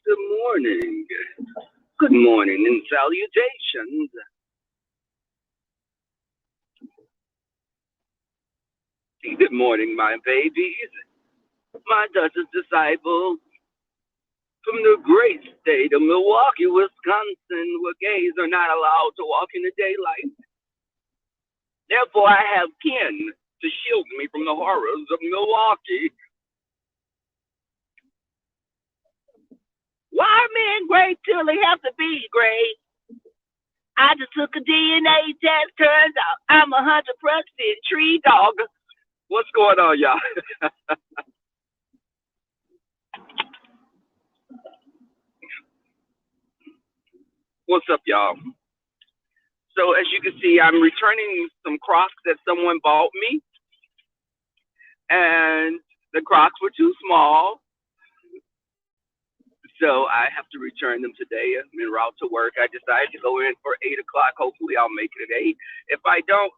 Good morning. Good morning and salutations. Good morning, my babies, my Dutchess disciples from the great state of Milwaukee, Wisconsin, where gays are not allowed to walk in the daylight. Therefore, I have kin to shield me from the horrors of Milwaukee. Why men great till they have to be great? I just took a DNA test. Turns out I'm 100% tree dog. What's going on, y'all? What's up, y'all? So as you can see, I'm returning some Crocs that someone bought me. And the Crocs were too small. So I have to return them today. I'm en route to work. I decided to go in for 8 o'clock. Hopefully I'll make it at 8. If I don't,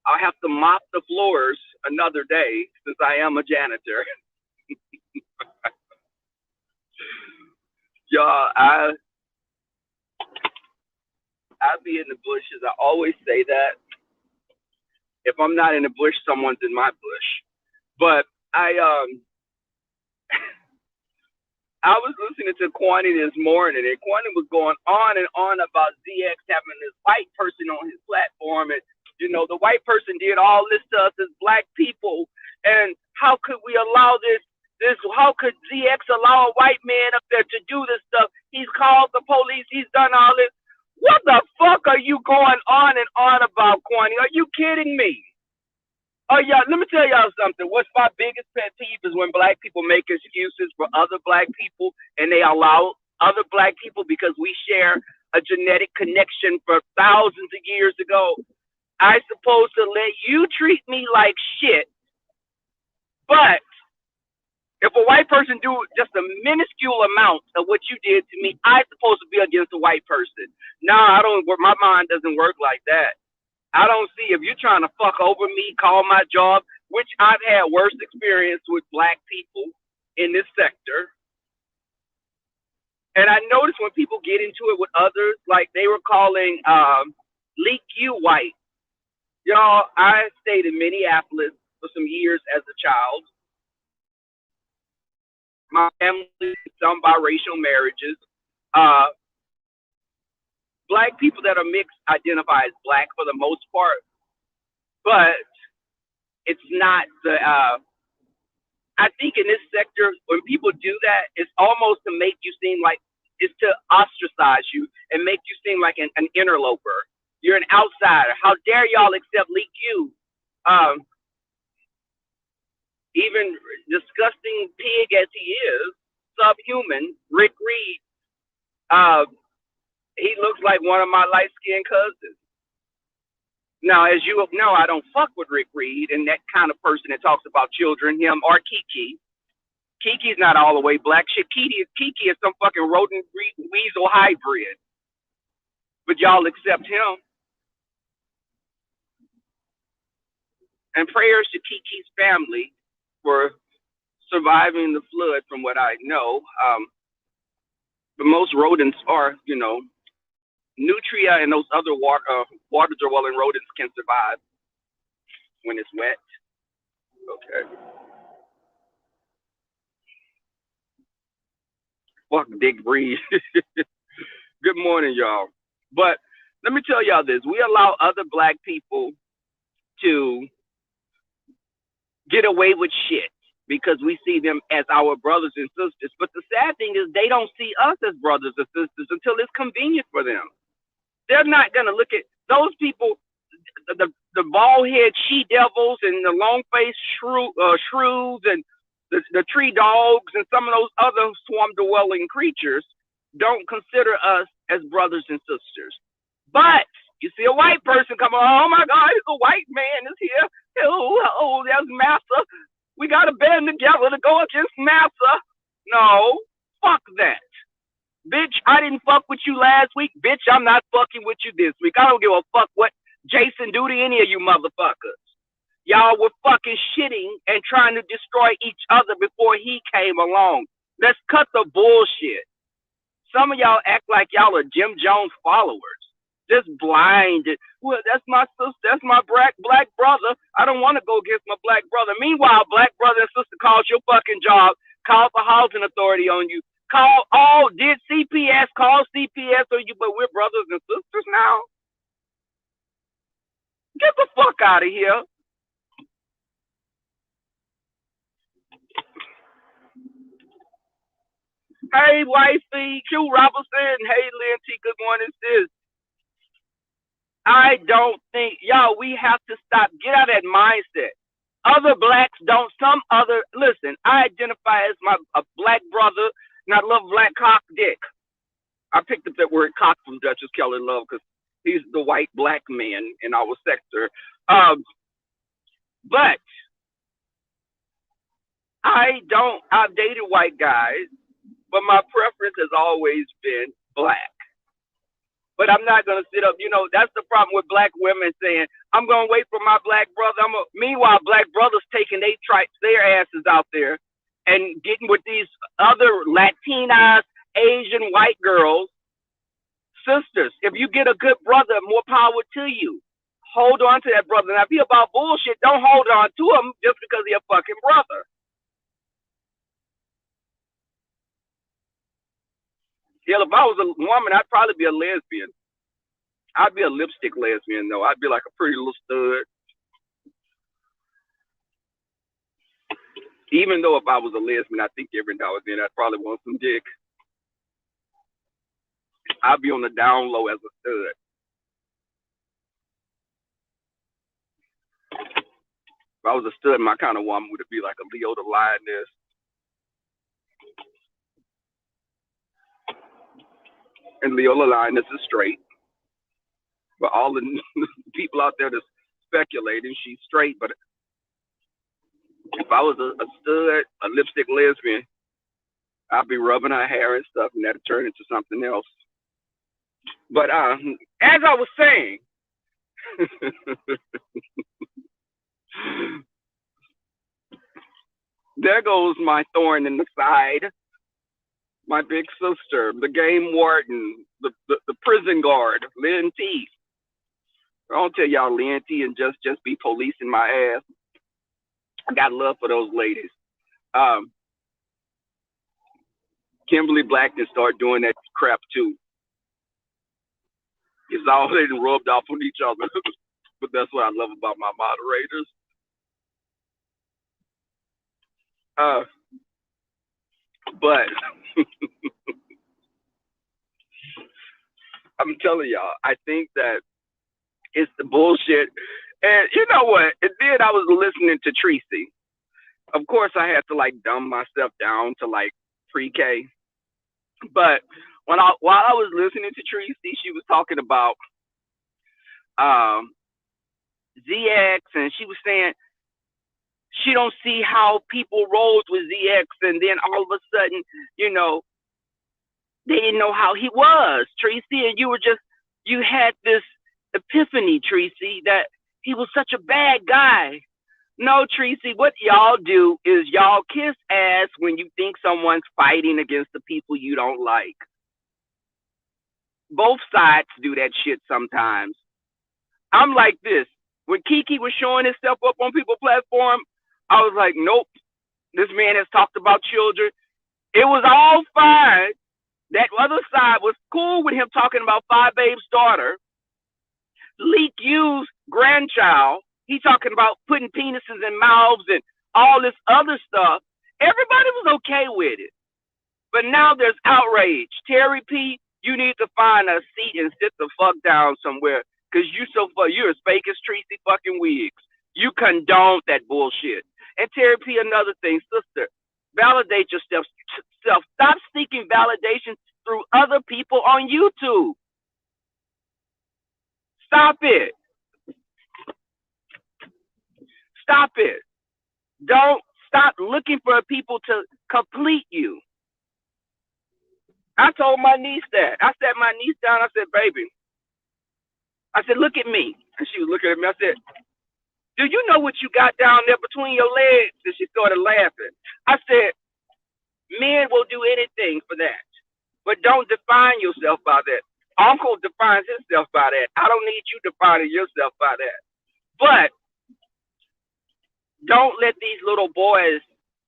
I'll have to mop the floors another day since I am a janitor. Y'all, I be in the bushes. I always say that. If I'm not in the bush, someone's in my bush. But I was listening to Kwani this morning, and Kwani was going on and on about ZX having this white person on his platform, and you know the white person did all this to us as black people, and how could we allow this? How could ZX allow a white man up there to do this stuff? He's called the police. He's done all this. What the fuck are you going on and on about, Kwani? Are you kidding me? Oh, yeah, let me tell y'all something. What's my biggest pet peeve is when black people make excuses for other black people and they allow other black people because we share a genetic connection for thousands of years ago. I'm supposed to let you treat me like shit, but if a white person do just a minuscule amount of what you did to me, I'm supposed to be against a white person. Nah, I don't. My mind doesn't work like that. I don't see if you're trying to fuck over me, call my job, which I've had worse experience with black people in this sector. And I noticed when people get into it with others, like they were calling Leaky white. Y'all, I stayed in Minneapolis for some years as a child. My family is some biracial marriages. Black people that are mixed identify as black for the most part, but it's not the. I think in this sector, when people do that, it's almost to make you seem like it's to ostracize you and make you seem like an interloper. You're an outsider. How dare y'all accept Leaky? Even disgusting pig as he is, subhuman, Rick Reed, he looks like one of my light-skinned cousins. Now, as you know, I don't fuck with Rick Reed and that kind of person that talks about children, him or Kiki. Kiki's not all the way black. Shit, Kiki is some fucking rodent weasel hybrid. But y'all accept him. And prayers to Kiki's family for surviving the flood, from what I know. But most rodents are, you know, nutria and those other water-dwelling rodents can survive when it's wet. Okay. Fuck Dick Breeze. Good morning, y'all. But let me tell y'all this. We allow other black people to get away with shit because we see them as our brothers and sisters. But the sad thing is they don't see us as brothers and sisters until it's convenient for them. They're not going to look at those people, the bald-head she-devils and the long-faced shrews and the tree dogs and some of those other swamp-dwelling creatures don't consider us as brothers and sisters. But you see a white person come on, oh my God, it's a white man is here. Oh, there's massa. We got to band together to go against massa. No, fuck that. Bitch, I didn't fuck with you last week. Bitch, I'm not fucking with you this week. I don't give a fuck what Jason do to any of you motherfuckers. Y'all were fucking shitting and trying to destroy each other before he came along. Let's cut the bullshit. Some of y'all act like y'all are Jim Jones followers. Just blinded. Well, that's my sister. That's my black brother. I don't want to go against my black brother. Meanwhile, black brother and sister called your fucking job, called the housing authority on you, did CPS, call CPS on you, but we're brothers and sisters now? Get the fuck out of here. Hey, wifey, Q Robinson. Hey, Lynn T. Good morning, sis. I don't think, y'all, we have to stop. Get out of that mindset. Other blacks don't. Listen, I identify as a black brother, and I love black cock dick. I picked up that word cock from Duchess Kelly Love because he's the white black man in our sector. But I've dated white guys, but my preference has always been black. But I'm not going to sit up. That's the problem with black women saying, I'm going to wait for my black brother. Meanwhile, black brothers taking their asses out there and getting with these other Latinas, Asian white girls. Sisters, if you get a good brother, more power to you. Hold on to that brother. Now, if he about bullshit, don't hold on to him just because he's a fucking brother. Hell, if I was a woman, I'd probably be a lesbian. I'd be a lipstick lesbian, though. I'd be like a pretty little stud. Even though if I was a lesbian, I think every now and then I'd probably want some dick. I'd be on the down low as a stud. If I was a stud, my kind of woman would be like a Leo the lioness. And Leo the lioness is straight. But all the people out there that's speculating she's straight. But if I was a stud, a lipstick lesbian, I'd be rubbing her hair and stuff, and that'd turn into something else. But as I was saying, there goes my thorn in the side. My big sister, the game warden, the prison guard, Lynn T. I don't tell y'all Lynn T and just be policing my ass. I got love for those ladies. Kimberly Blackness started doing that crap too. It's all they rubbed off on each other. But that's what I love about my moderators. But I'm telling y'all, I think that it's the bullshit. And you know what? And then I was listening to Tracy. Of course, I had to like dumb myself down to like pre-K. But while I was listening to Tracy, she was talking about ZX, and she was saying she don't see how people rolled with ZX, and then all of a sudden, they didn't know how he was, Tracy, and you had this epiphany, Tracy, that he was such a bad guy. No, Tracy, what y'all do is y'all kiss ass when you think someone's fighting against the people you don't like. Both sides do that shit sometimes. I'm like this. When Kiki was showing himself up on people's platform, I was like, nope, this man has talked about children. It was all fine. That other side was cool with him talking about Five Babe's daughter. Leaky's grandchild. He talking about putting penises in mouths and all this other stuff. Everybody was okay with it. But now there's outrage. Terry P., you need to find a seat and sit the fuck down somewhere, because you're as fake as Tracy fucking Wiggs. You condone that bullshit. And Terry P., another thing, sister, validate yourself. Stop seeking validation through other people on YouTube. Stop it. Stop it. Don't stop looking for people to complete you. I told my niece that. I sat my niece down. I said, baby, I said, look at me. And she was looking at me. I said, do you know what you got down there between your legs? And she started laughing. I said, Men will do anything for that. But don't define yourself by that. Uncle defines himself by that. I don't need you defining yourself by that. But don't let these little boys,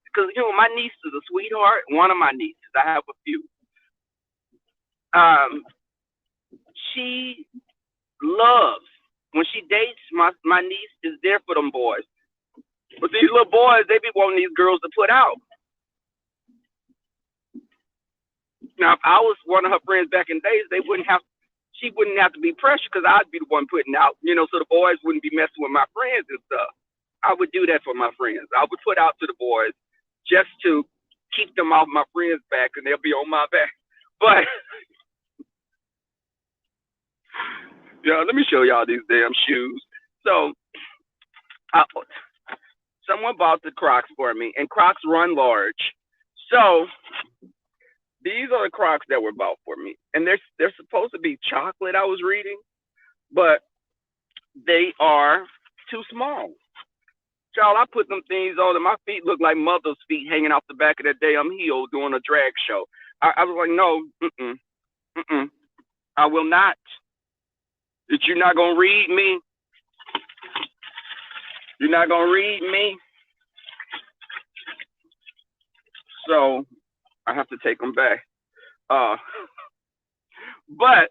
because my niece is a sweetheart. One of my nieces, I have a few. Um, she loves when she dates. My niece is there for them boys. But these little boys, they be wanting these girls to put out. Now, if I was one of her friends back in days, she wouldn't have to be pressured because I'd be the one putting out, so the boys wouldn't be messing with my friends and stuff. I would do that for my friends. I would put out to the boys just to keep them off my friends' back, and they'll be on my back. But yeah, let me show y'all these damn shoes. So, someone bought the Crocs for me, and Crocs run large. So these are the Crocs that were bought for me, and they're supposed to be chocolate. I was reading, but they are too small. Child, I put them things on, and my feet look like mother's feet hanging off the back of that damn heel doing a drag show. I was like, no, I will not. That you're not gonna read me. You're not gonna read me. So I have to take them back. But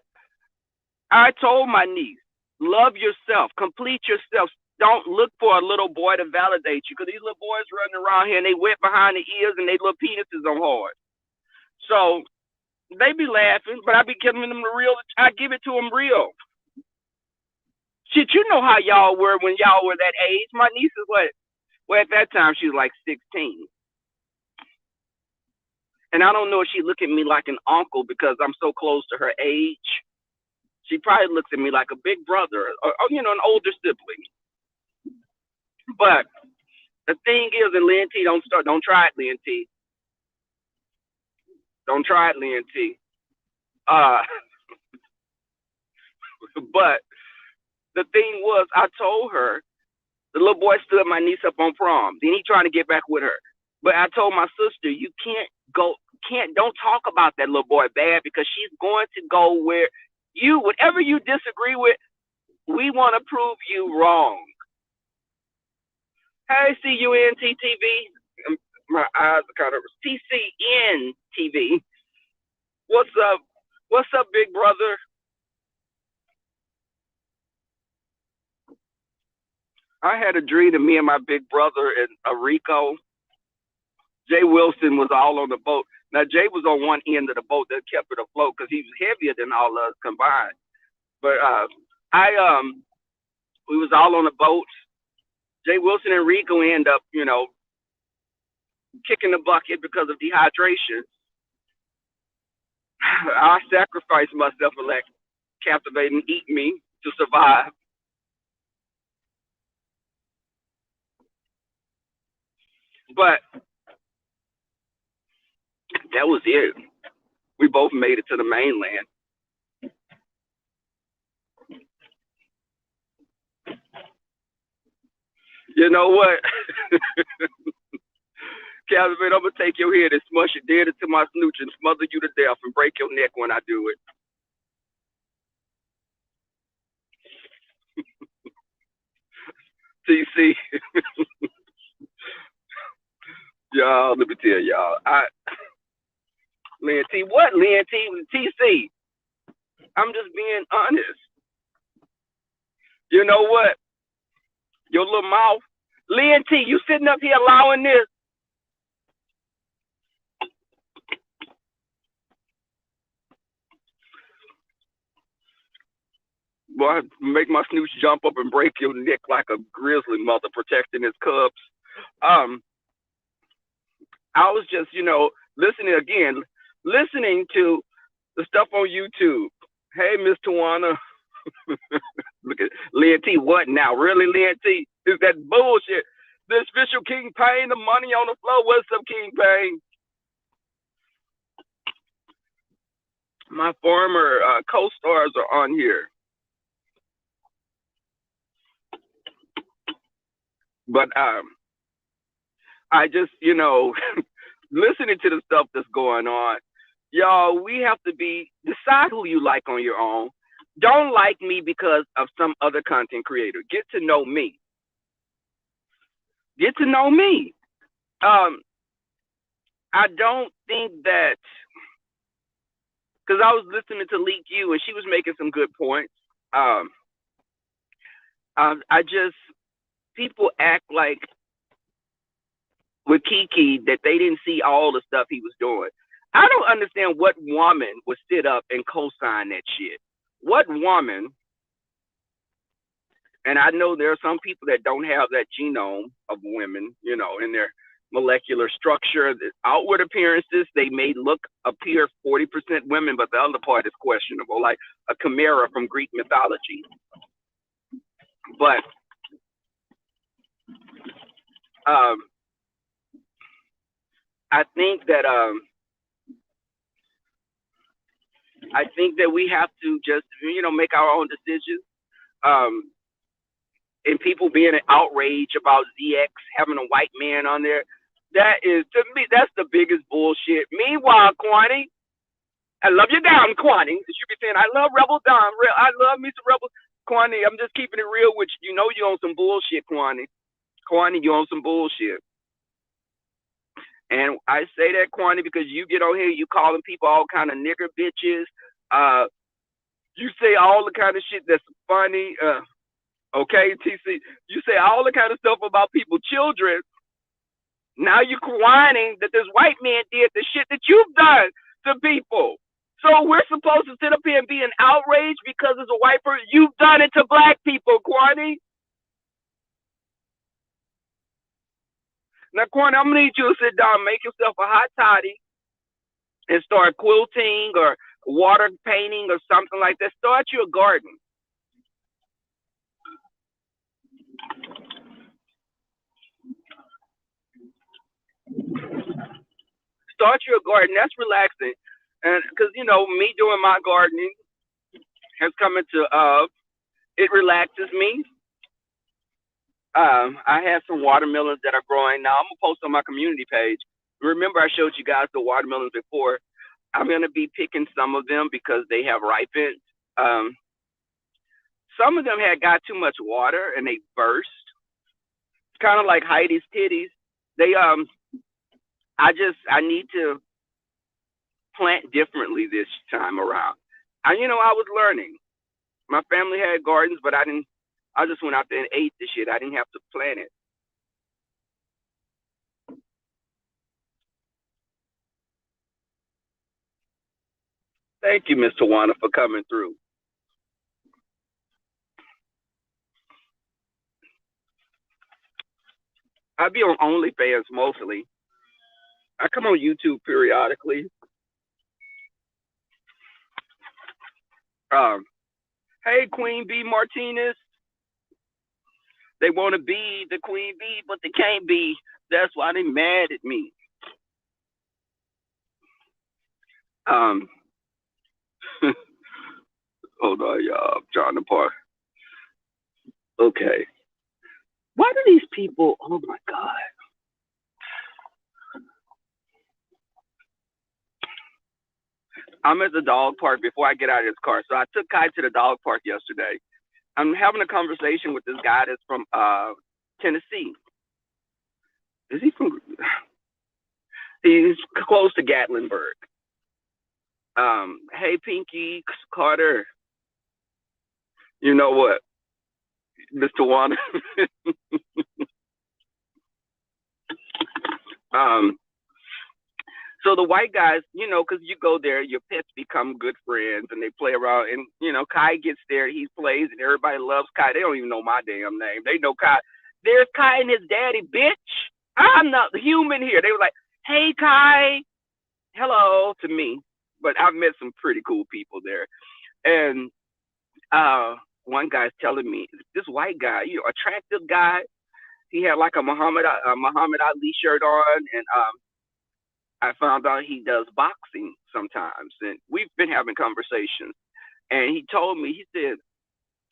I told my niece, love yourself, complete yourself. Don't look for a little boy to validate you, because these little boys running around here and they wet behind the ears and they little penises on hard. So they be laughing, but I be giving them the real. I give it to them real. Shit, you know how y'all were when y'all were that age. My niece is what? Well, at that time she was like 16. And I don't know if she look at me like an uncle because I'm so close to her age. She probably looks at me like a big brother or an older sibling. But the thing is, and Lynn T, don't try it, Lynn T. Don't try it, Lynn T. But the thing was, I told her, the little boy stood my niece up on prom. Then he trying to get back with her. But I told my sister, you don't talk about that little boy bad, because she's going to go where whatever you disagree with, we want to prove you wrong. Hey, CUNTTV. My eyes are kind of TCN TV. What's up? What's up, big brother? I had a dream of me and my big brother and Rico. Jay Wilson was all on the boat. Now, Jay was on one end of the boat that kept it afloat because he was heavier than all of us combined. But we was all on the boat. Jay Wilson and Rico end up, kicking the bucket because of dehydration. I sacrificed myself and let captivating eat me to survive. But that was it. We both made it to the mainland. You know what? Captivate, I'm going to take your head and smush it dead into my snooch and smother you to death and break your neck when I do it. TC. Y'all, let me tell y'all. Lynn T. What, Lynn T? TC. I'm just being honest. You know what? Your little mouth. Lynn T, you sitting up here allowing this? Boy, make my snooch jump up and break your neck like a grizzly mother protecting his cubs. I was just, listening to the stuff on YouTube. Hey, Miss Tawana. Look at Lynn T. What now? Really, Lynn T? Is that bullshit? This official King Payne, the money on the floor. What's up, King Payne? My former co-stars are on here. But I just, listening to the stuff that's going on. Y'all, we have to decide who you like on your own. Don't like me because of some other content creator. Get to know me. Get to know me. Um, I don't think that because I was listening to Leaky and she was making some good points. Um, I just people act like with Kiki that they didn't see all the stuff he was doing. I don't understand what woman would sit up and co-sign that shit. What woman? And I know there are some people that don't have that genome of women, in their molecular structure. The outward appearances, they may appear 40% women, but the other part is questionable, like a chimera from Greek mythology. But I think that we have to just make our own decisions. And people being an outrage about ZX having a white man on there, that is, to me, that's the biggest bullshit. Meanwhile, Kwani, I love you down, Kwani. You should be saying, I love Rebel Don. I love me some Rebel. Kwani, I'm just keeping it real with you. You know you on some bullshit, Kwani. Kwani, you on some bullshit. And I say that, Kwani, because you get on here, you calling people all kind of nigger bitches. You say all the kind of shit that's funny. Okay, TC, you say all the kind of stuff about people's children. Now you're whining that this white man did the shit that you've done to people. So we're supposed to sit up here and be in outrage because it's a white person. You've done it to black people, Kwani. Now, Kwani, I'm gonna need you to sit down, make yourself a hot toddy, and start quilting or water painting or something like that. Start you a garden. Start you a garden. That's relaxing. And because, me doing my gardening has come into, it relaxes me. I have some watermelons that are growing now. I'm going to post on my community page. Remember, I showed you guys the watermelons before. I'm going to be picking some of them because they have ripened. Some of them had got too much water and they burst. Kind of like Heidi's titties. They, I need to plant differently this time around. I was learning. My family had gardens, but I didn't. I just went out there and ate the shit. I didn't have to plant it. Thank you, Miss Tawana, for coming through. I be on OnlyFans mostly. I come on YouTube periodically. Hey, Queen Bee Martinez. They want to be the Queen Bee, but they can't be. That's why they mad at me. Hold on, y'all. I'm trying to park. Okay. Why do these people? Oh my God. I'm at the dog park before I get out of this car. So I took Kai to the dog park yesterday. I'm having a conversation with this guy that's from Tennessee. Is he from? He's close to Gatlinburg. Hey, Pinky Carter. You know what, Mr. Warner? So the white guys, because you go there, your pets become good friends and they play around. And, Kai gets there, he plays, and everybody loves Kai. They don't even know my damn name. They know Kai. There's Kai and his daddy, bitch. I'm not human here. They were like, hey, Kai. Hello to me. But I've met some pretty cool people there. And one guy's telling me, this white guy, attractive guy, he had like a Muhammad Ali shirt on, and I found out he does boxing sometimes, and we've been having conversations. And he told me, he said,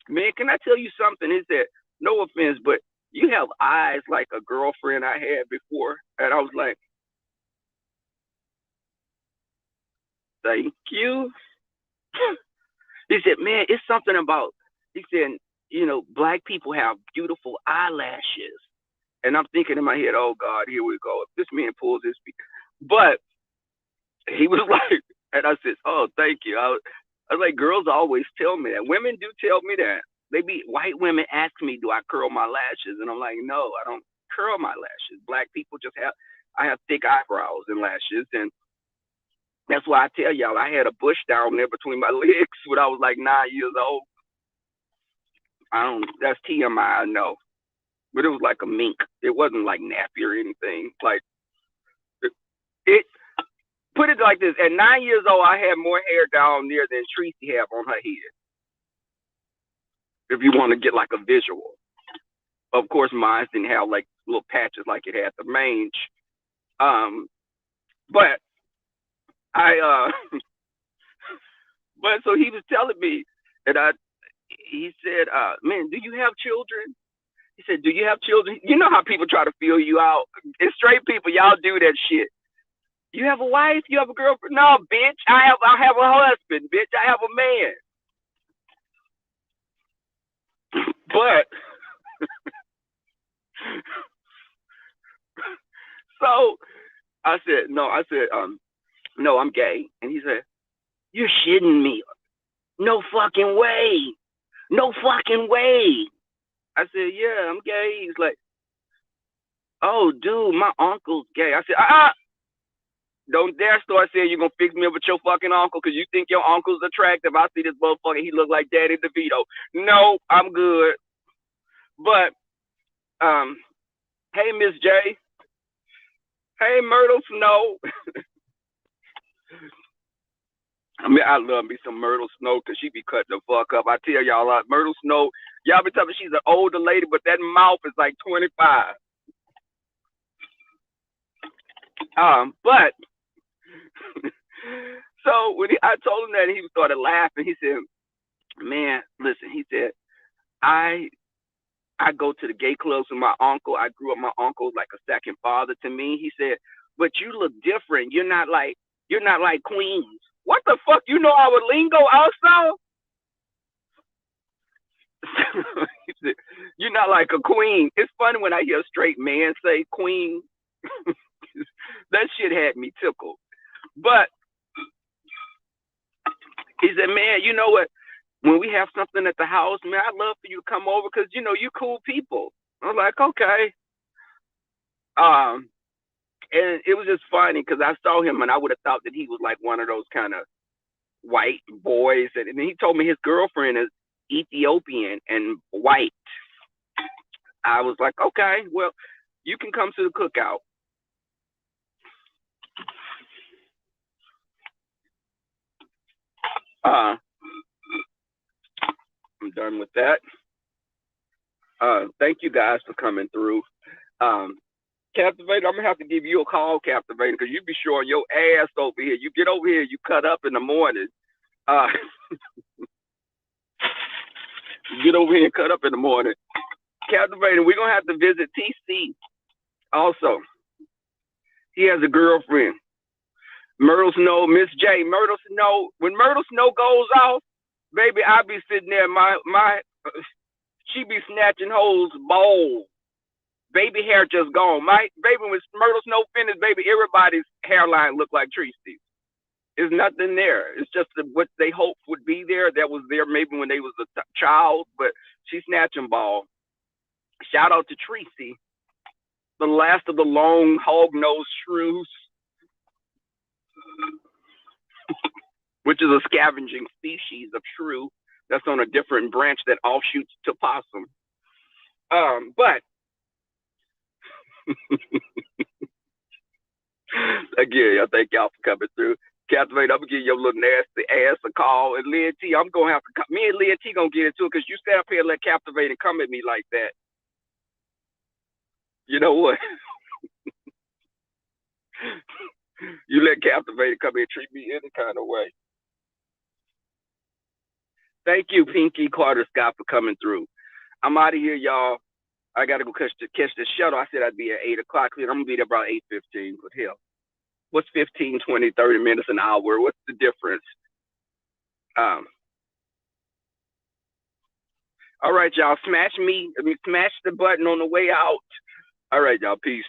man, can I tell you something? He said, no offense, but you have eyes like a girlfriend I had before. And I was like, Thank you. He said, man, it's something about, he said, black people have beautiful eyelashes. And I'm thinking in my head, oh God, here we go. If this man pulls his feet. But he was like, and I said, oh, thank you. I was like, girls always tell me that. Women do tell me that. White women ask me, do I curl my lashes? And I'm like, no, I don't curl my lashes. Black people I have thick eyebrows and lashes. And that's why I tell y'all, I had a bush down there between my legs when I was like 9 years old. That's TMI, I know. But it was like a mink. It wasn't like nappy or anything. Like, it put it like this. At 9 years old, I had more hair down there than Tracy have on her head. If you want to get like a visual. Of course, mine didn't have like little patches like it had the mange. But but so he was telling me, and he said, man, do you have children? He said, do you have children? You know how people try to feel you out? It's straight people, y'all do that shit. You have a wife? You have a girlfriend? No, bitch. I have a husband, bitch. I have a man. But so I said, no, no, I'm gay. And he said, you're shitting me. No fucking way. No fucking way. I said, yeah, I'm gay. He's like, oh, dude, my uncle's gay. I said, don't dare start saying you're going to fix me up with your fucking uncle because you think your uncle's attractive. I see this motherfucker, he look like Daddy DeVito. No, I'm good. But, hey, Miss J. Hey, Myrtles, no. I mean, I love me some Myrtle Snow because she be cutting the fuck up. I tell y'all, Myrtle Snow, y'all be telling me she's an older lady, but that mouth is like 25. But so when I told him that, he started laughing. He said, man, listen, he said, I go to the gay clubs with my uncle. I grew up, my uncle's like a second father to me. He said, but you look different. You're not like queens. What the fuck? You know our lingo also? He said, you're not like a queen. It's funny when I hear a straight man say queen. That shit had me tickled. But he said, man, you know what? When we have something at the house, man, I'd love for you to come over because, you cool people. I was like, okay. And it was just funny because I saw him and I would have thought that he was like one of those kind of white boys. And he told me his girlfriend is Ethiopian and white. I was like, okay, well, you can come to the cookout. I'm done with that. Thank you guys for coming through. Captivated, I'm gonna have to give you a call, Captivated, because you be showing your ass over here. You get over here, you cut up in the morning. You get over here and cut up in the morning. Captivated, we're gonna have to visit TC also. He has a girlfriend. Myrtle Snow, Miss J. Myrtle Snow. When Myrtle Snow goes off, baby, I be sitting there, she be snatching hoes bald. Baby hair just gone. My baby, when Myrtle Snow finished, baby, everybody's hairline looked like Tracy's. There's nothing there. It's just what they hoped would be there. That was there maybe when they was a child, but she's snatching ball. Shout out to Tracy, the last of the long hog-nosed shrews, which is a scavenging species of shrew that's on a different branch that offshoots to possum. But again, I thank y'all for coming through. Captivate, I'm gonna give your little nasty ass a call, and Leah T, I'm gonna have to. Me and Leah T gonna get into it because you sat up here and let Captivate and come at me like that. You know what? You let Captivate come in and treat me any kind of way. Thank you, Pinky Carter Scott, for coming through. I'm out of here, y'all. I gotta go catch the shuttle. I said I'd be at 8 o'clock. I'm gonna be there about 8:15. But hell. What's 15, 20, 30 minutes, an hour? What's the difference? Um, all right, y'all. Smash the button on the way out. All right, y'all. Peace.